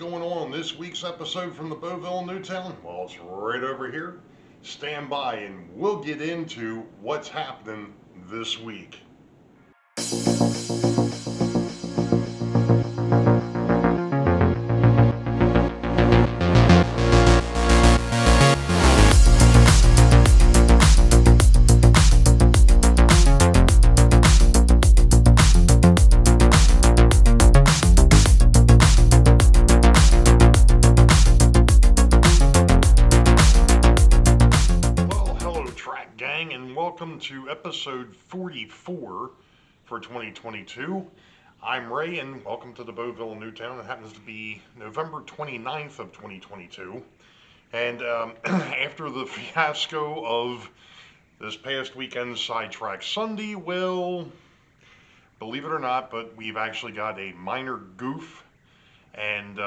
Going on this week's episode from the Boeville Newtown? Well, it's right over here. Stand by and we'll get into what's happening this week. And welcome to episode 44 for 2022. I'm Ray and welcome to the Boeville Newtown. It happens to be November 29th of 2022. And after the fiasco of this past weekend's Sidetrack Sunday, well, believe it or not, but we've actually got a minor goof, and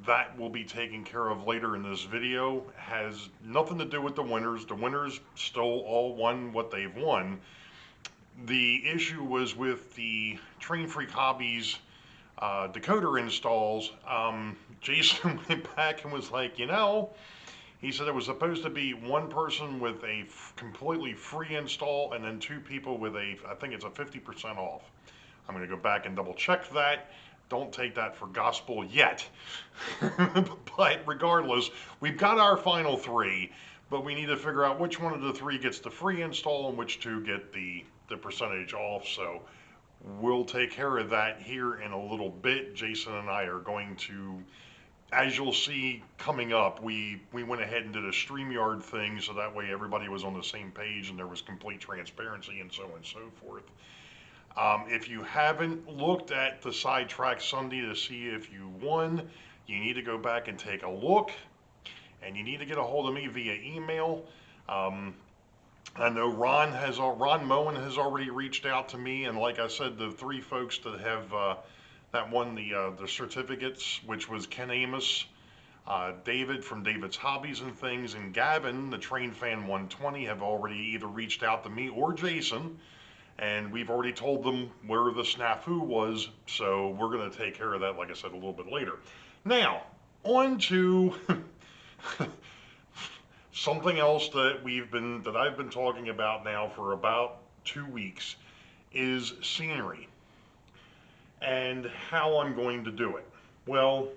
that will be taken care of later in this video. Has nothing to do with the winners. The winners still all won what they've won. The issue was with the Train Freak Hobbies decoder installs. Jason went back and was like, he said it was supposed to be one person with a completely free install and then two people with I think it's a 50% off. I'm going to go back and double check that. Don't take that for gospel yet. But regardless, we've got our final three, but we need to figure out which one of the three gets the free install and which two get the percentage off. So we'll take care of that here in a little bit. Jason and I are going to, as you'll see coming up, we went ahead and did a StreamYard thing so that way everybody was on the same page and there was complete transparency and so on and so forth. If you haven't looked at the Sidetrack Sunday to see if you won, you need to go back and take a look, and you need to get a hold of me via email. I know Ron Moen has already reached out to me, and like I said, the three folks that have that won the certificates, which was Ken Amos, David from David's Hobbies and Things, and Gavin, the Train Fan 120, have already either reached out to me or Jason. And we've already told them where the snafu was, so we're going to take care of that, like I said, a little bit later. Now, on to something else that I've been talking about now for about 2 weeks is scenery and how I'm going to do it. Well,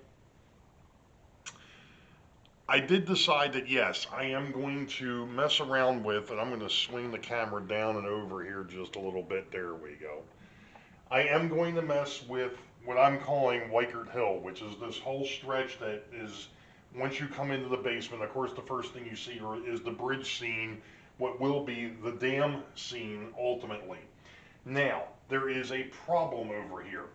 I did decide that yes, I am going to mess around with, and I'm going to swing the camera down and over here just a little bit. There we go. I am going to mess with what I'm calling Weichert Hill, which is this whole stretch that is, once you come into the basement, of course, the first thing you see is the bridge scene, what will be the dam scene ultimately. Now, there is a problem over here.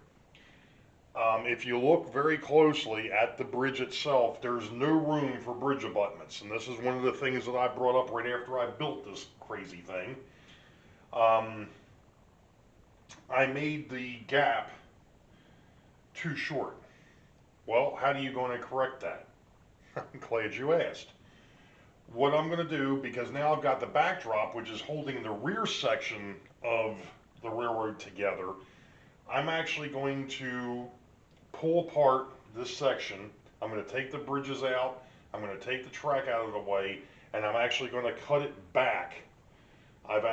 If you look very closely at the bridge itself, there's no room for bridge abutments. And this is one of the things that I brought up right after I built this crazy thing. I made the gap too short. Well, how are you going to correct that? I'm glad you asked. What I'm going to do, because now I've got the backdrop, which is holding the rear section of the railroad together, I'm actually going to pull apart this section. I'm going to take the bridges out, I'm going to take the track out of the way, and I'm actually going to cut it back. I've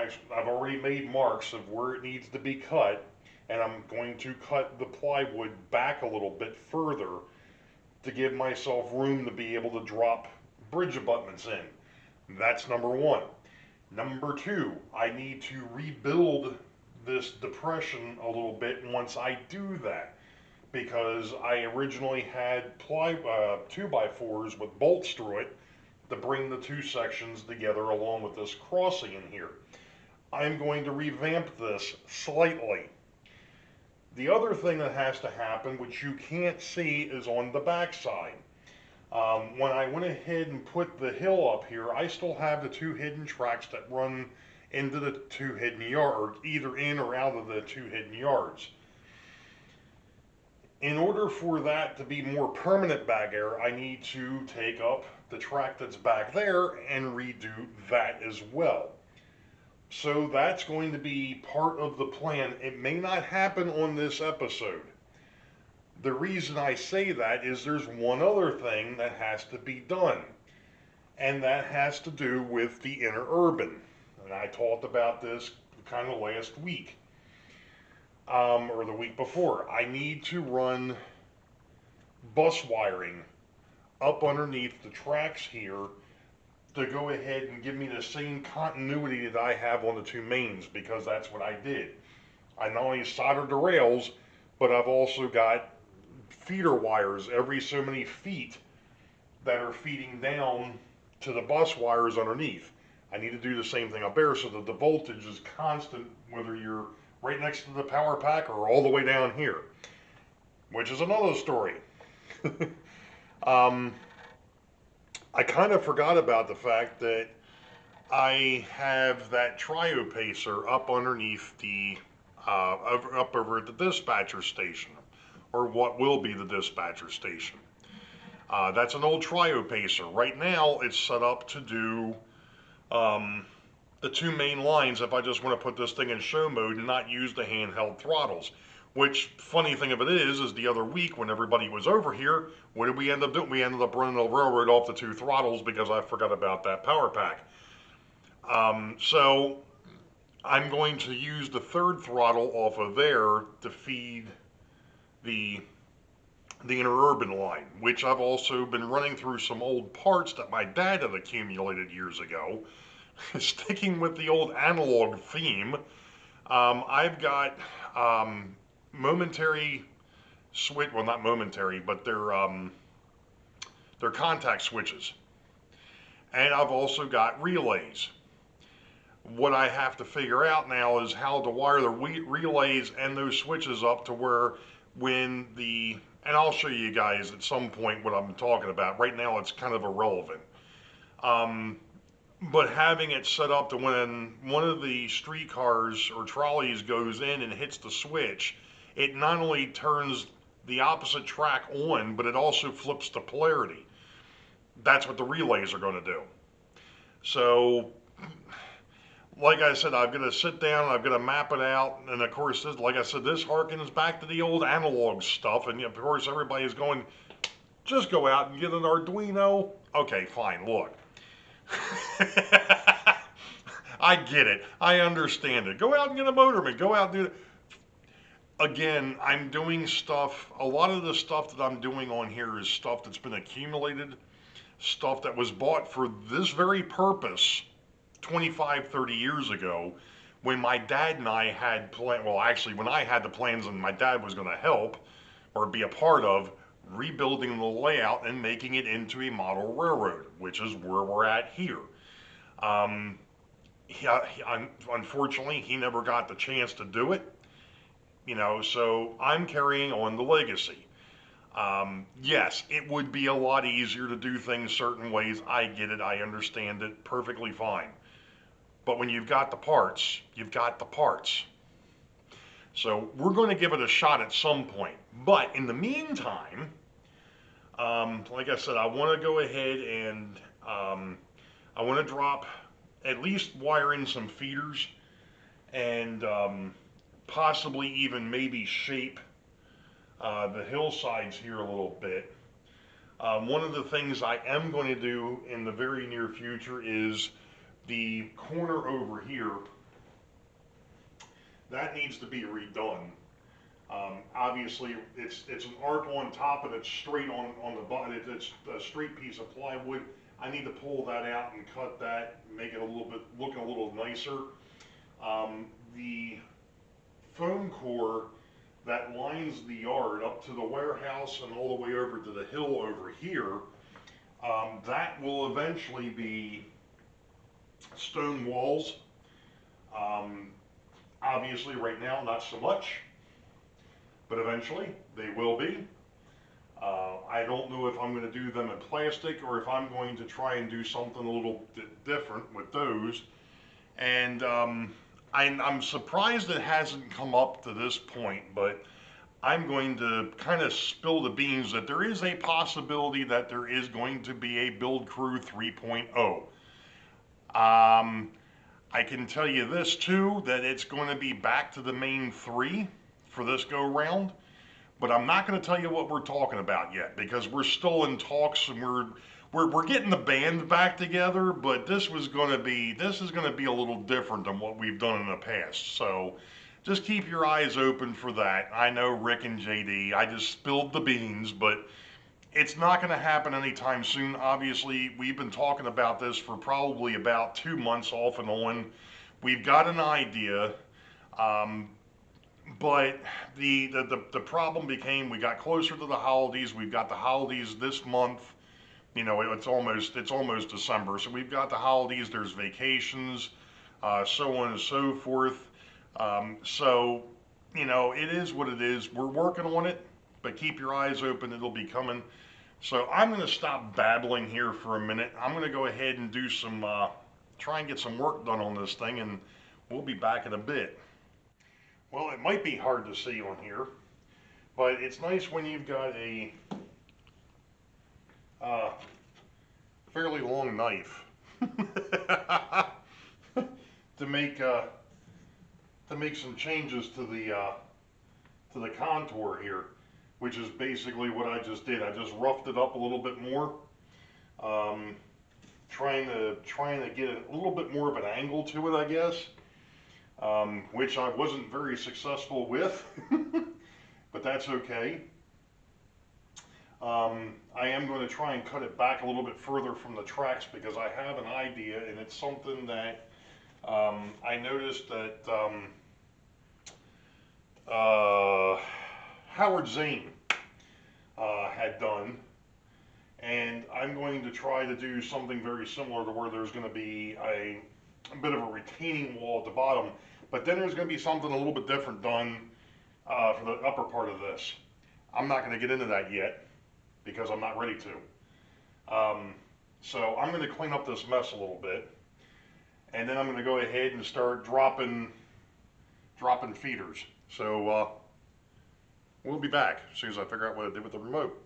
already made marks of where it needs to be cut, and I'm going to cut the plywood back a little bit further to give myself room to be able to drop bridge abutments in. That's number one. Number two, I need to rebuild this depression a little bit once I do that, because I originally had 2x4s with bolts through it to bring the two sections together along with this crossing in here. I'm going to revamp this slightly. The other thing that has to happen, which you can't see, is on the back side. When I went ahead and put the hill up here, I still have the two hidden tracks that run into the two hidden yards, either in or out of the two hidden yards. In order for that to be more permanent back there, I need to take up the track that's back there and redo that as well. So that's going to be part of the plan. It may not happen on this episode, The reason I say that is there's one other thing that has to be done, and that has to do with the interurban. And I talked about this kind of last week, or the week before. I need to run bus wiring up underneath the tracks here to go ahead and give me the same continuity that I have on the two mains, because that's what I did. I not only soldered the rails, but I've also got feeder wires every so many feet that are feeding down to the bus wires underneath. I need to do the same thing up there so that the voltage is constant, whether you're right next to the power pack or all the way down here, which is another story. I kind of forgot about the fact that I have that trio pacer up underneath the, up over at the dispatcher station, or what will be the dispatcher station. That's an old trio pacer. Right now, it's set up to do the two main lines if I just want to put this thing in show mode and not use the handheld throttles. Which, funny thing of it is the other week when everybody was over here, what did we end up doing? We ended up running the railroad off the two throttles because I forgot about that power pack. So I'm going to use the third throttle off of there to feed the interurban line, which I've also been running through some old parts that my dad had accumulated years ago. Sticking with the old analog theme, I've got momentary switch, well, not momentary, but they're contact switches. And I've also got relays. What I have to figure out now is how to wire the relays and those switches up to where when the, and I'll show you guys at some point what I'm talking about. Right now it's kind of irrelevant. But having it set up to when one of the streetcars or trolleys goes in and hits the switch, it not only turns the opposite track on, but it also flips the polarity. That's what the relays are going to do. So, like I said, I've got to sit down, I've got to map it out, and of course, this, like I said, this harkens back to the old analog stuff, and of course everybody's going, just go out and get an Arduino. Okay, fine, look. I get it. I understand it. Go out and get a Motorman. Go out and do it. Again, I'm doing stuff, a lot of the stuff that I'm doing on here is stuff that's been accumulated, stuff that was bought for this very purpose 25, 30 years ago when my dad and I had well, actually when I had the plans and my dad was going to help or be a part of rebuilding the layout and making it into a model railroad, which is where we're at here. Unfortunately, he never got the chance to do it, you know, so I'm carrying on the legacy. Yes, it would be a lot easier to do things certain ways. I get it. I understand it perfectly fine. But when you've got the parts, you've got the parts. So we're going to give it a shot at some point. But in the meantime, like I said, I want to go ahead and I want to drop, at least wire in some feeders and possibly even maybe shape the hillsides here a little bit. One of the things I am going to do in the very near future is the corner over here, that needs to be redone. Obviously, it's an arc on top and it's straight on the bottom. It's a straight piece of plywood. I need to pull that out and cut that, make it a little bit looking a little nicer. The foam core that lines the yard up to the warehouse and all the way over to the hill over here, that will eventually be stone walls. Obviously right now not so much, but eventually they will be. I don't know if I'm going to do them in plastic or if I'm going to try and do something a little bit different with those. And I'm surprised it hasn't come up to this point, but I'm going to kind of spill the beans that there is a possibility that there is going to be a Build Crew 3.0. I can tell you this too, that it's going to be back to the main three for this go round, but I'm not going to tell you what we're talking about yet because we're still in talks and we're getting the band back together. But this is going to be a little different than what we've done in the past. So just keep your eyes open for that. I know Rick and JD. I just spilled the beans, but it's not going to happen anytime soon. Obviously, we've been talking about this for probably about 2 months off and on. We've got an idea. Um, but the problem became we got closer to the holidays. We've got the holidays this month. You know, it's almost December, so we've got the holidays. There's vacations, so on and so forth. So you know, it is what it is. We're working on it, but keep your eyes open. It'll be coming. So I'm going to stop babbling here for a minute. I'm going to go ahead and do some try and get some work done on this thing, and we'll be back in a bit. Well, it might be hard to see on here, but it's nice when you've got a uh, fairly long knife to make some changes to the contour here, which is basically what I just did. I just roughed it up a little bit more, um, trying to get a little bit more of an angle to it, I guess, which I wasn't very successful with, but that's okay. I am going to try and cut it back a little bit further from the tracks because I have an idea, and it's something that I noticed that Howard Zane had done, and I'm going to try to do something very similar to where there's going to be a bit of a retaining wall at the bottom, but then there's going to be something a little bit different done for the upper part of this. I'm not going to get into that yet because I'm not ready to. So I'm going to clean up this mess a little bit, and then I'm going to go ahead and start dropping feeders. So we'll be back as soon as I figure out what to do with the remote.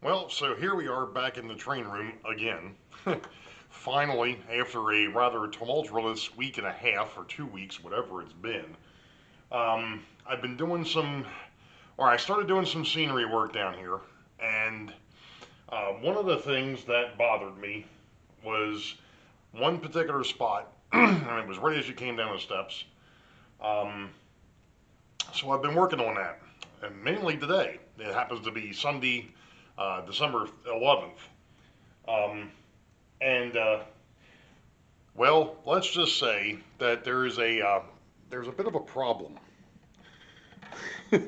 Well, so here we are back in the train room again. Finally, after a rather tumultuous week and a half or 2 weeks, whatever it's been, I've been doing I started doing some scenery work down here, and one of the things that bothered me was one particular spot, and it was right as you came down the steps. So I've been working on that, and mainly today. It happens to be Sunday, December 11th. And well, let's just say that there's a bit of a problem. As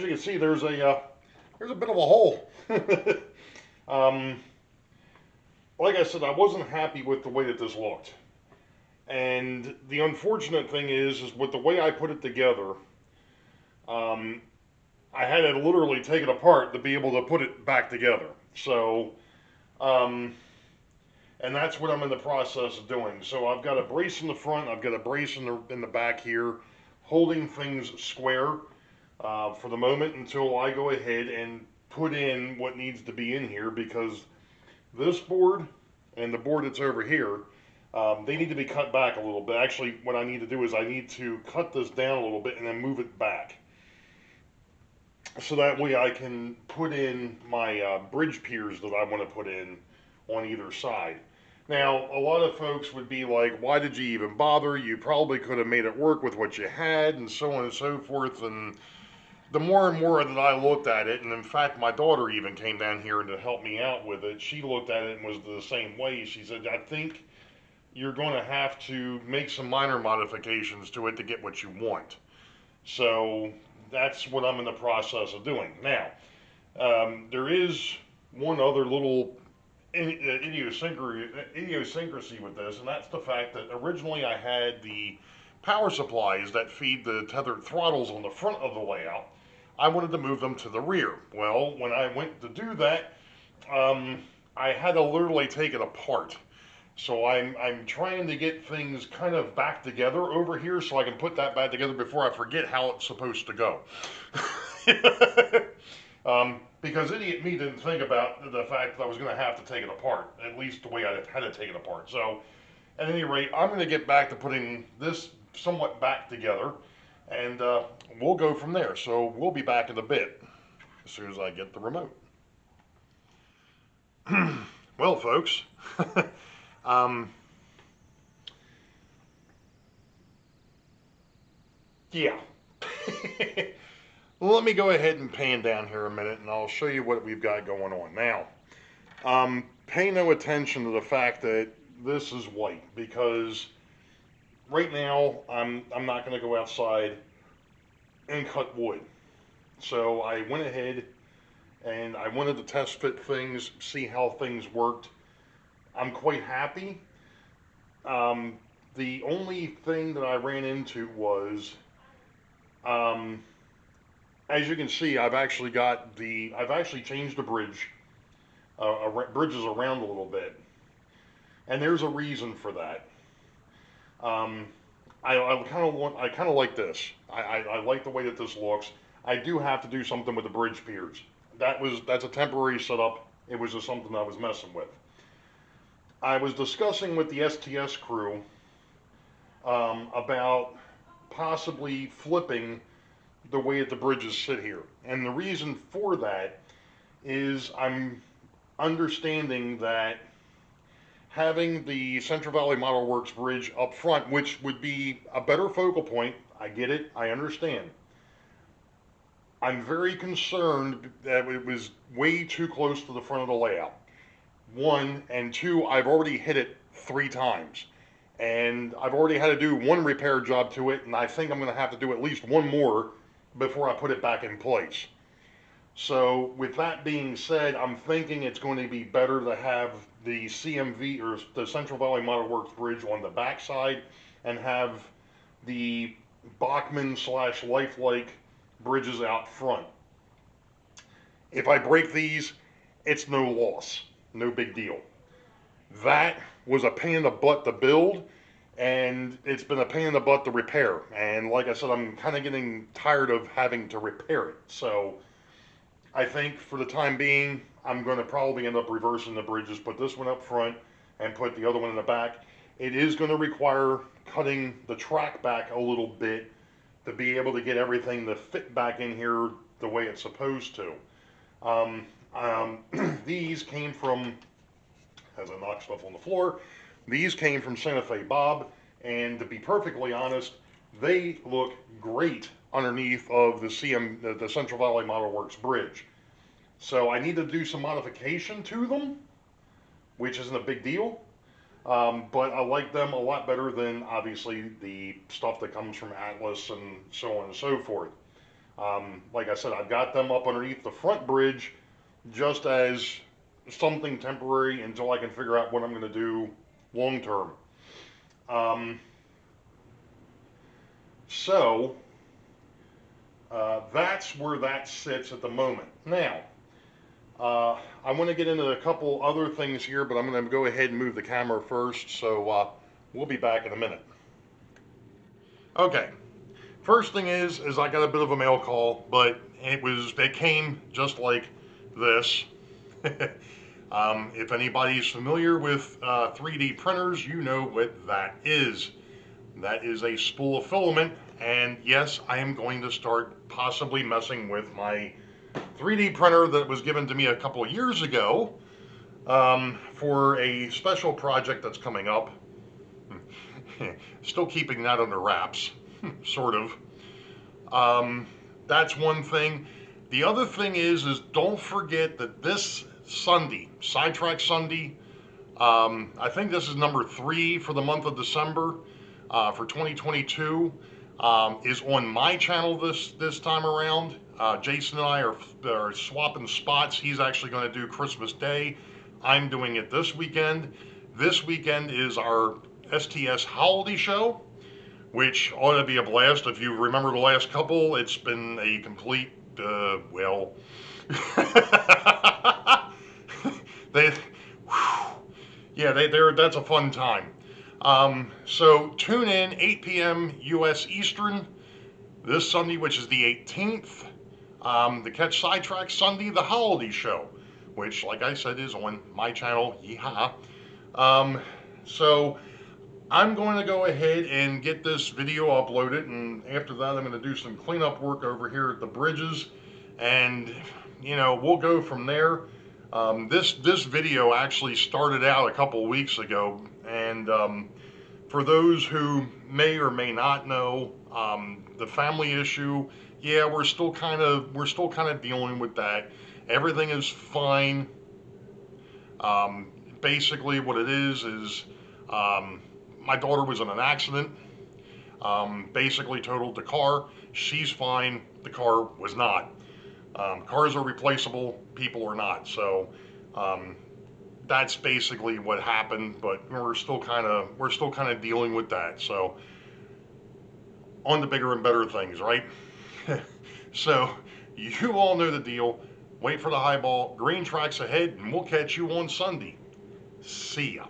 you can see, there's a bit of a hole. Like I said, I wasn't happy with the way that this looked. And the unfortunate thing is with the way I put it together, I had to literally take it apart to be able to put it back together. So, and that's what I'm in the process of doing. So I've got a brace in the front, I've got a brace in the back here, holding things square for the moment until I go ahead and put in what needs to be in here, because this board and the board that's over here, they need to be cut back a little bit. Actually, what I need to do is I need to cut this down a little bit and then move it back. So that way I can put in my bridge piers that I want to put in on either side. Now, a lot of folks would be like, why did you even bother? You probably could have made it work with what you had, and so on and so forth. And the more and more that I looked at it, and in fact, my daughter even came down here to help me out with it, she looked at it and was the same way. She said, I think you're going to have to make some minor modifications to it to get what you want. So that's what I'm in the process of doing. Now, there is one other little idiosyncrasy with this, and that's the fact that originally I had the power supplies that feed the tethered throttles on the front of the layout. I wanted to move them to the rear. Well, when I went to do that, I had to literally take it apart. So I'm trying to get things kind of back together over here so I can put that back together before I forget how it's supposed to go. Because idiot me didn't think about the fact that I was going to have to take it apart, at least the way I had to take it apart. So at any rate, I'm going to get back to putting this somewhat back together. and we'll go from there. So we'll be back in a bit as soon as I get the remote. Well, folks, um, yeah. Well, let me go ahead and pan down here a minute, and I'll show you what we've got going on now. Pay no attention to the fact that this is white, because right now I'm not going to go outside and cut wood. So I went ahead and I wanted to test fit things, see how things worked. I'm quite happy. Um, the only thing that I ran into was, um, as you can see, I've actually changed the bridges around a little bit, and there's a reason for that. Um, I kind of like this. I like the way that this looks. I do have to do something with the bridge piers. That's a temporary setup. It was just something I was messing with. I was discussing with the STS crew about possibly flipping the way that the bridges sit here, and the reason for that is I'm understanding that having the Central Valley Model Works bridge up front, which would be a better focal point, I get it, I understand. I'm very concerned that it was way too close to the front of the layout. One, and two, I've already hit it 3 times. And I've already had to do one repair job to it, and I think I'm going to have to do at least one more before I put it back in place. So with that being said, I'm thinking it's going to be better to have the CMV, or the Central Valley Model Works bridge, on the back side, and have the Bachmann / Lifelike bridges out front. If I break these, it's no loss, no big deal. That was a pain in the butt to build, and it's been a pain in the butt to repair. And like I said, I'm kind of getting tired of having to repair it. So I think for the time being, I'm going to probably end up reversing the bridges, put this one up front and put the other one in the back. It is going to require cutting the track back a little bit to be able to get everything to fit back in here the way it's supposed to. Um, these came from, as I knock stuff on the floor, these came from Santa Fe Bob, and to be perfectly honest, they look great underneath of the Central Valley Model Works bridge. So I need to do some modification to them, which isn't a big deal. But I like them a lot better than obviously the stuff that comes from Atlas and so on and so forth. Like I said, I've got them up underneath the front bridge just as something temporary until I can figure out what I'm going to do long term. So that's where that sits at the moment. Now, I want to get into a couple other things here, but I'm going to go ahead and move the camera first, so we'll be back in a minute. Okay, first thing is I got a bit of a mail call, but it came just like this. If anybody's familiar with 3D printers, you know what that is. That is a spool of filament, and yes, I am going to start possibly messing with my 3D printer that was given to me a couple of years ago for a special project that's coming up. Still keeping that under wraps, sort of. That's one thing. The other thing is don't forget that this Sunday, Sidetrack Sunday, I think this is number 3 for the month of December for 2022, is on my channel this time around. Jason and I are swapping spots. He's actually going to do Christmas Day. I'm doing it this weekend. This weekend is our STS holiday show, which ought to be a blast. If you remember the last couple, it's been a complete, well, that's a fun time. So tune in 8 p.m. U.S. Eastern this Sunday, which is the 18th, to catch Sidetrack Sunday, the holiday show, which, like I said, is on my channel. Yeehaw. So I'm going to go ahead and get this video uploaded, and after that, I'm going to do some cleanup work over here at the bridges, and we'll go from there. This video actually started out a couple of weeks ago, and for those who may or may not know, the family issue, yeah, we're still kind of dealing with that. Everything is fine. Basically, what it is my daughter was in an accident. Basically totaled the car. She's fine. The car was not. Cars are replaceable. People are not. So that's basically what happened. But we're still kind of dealing with that. So on to bigger and better things, right? So you all know the deal. Wait for the high ball. Green tracks ahead, and we'll catch you on Sunday. See ya.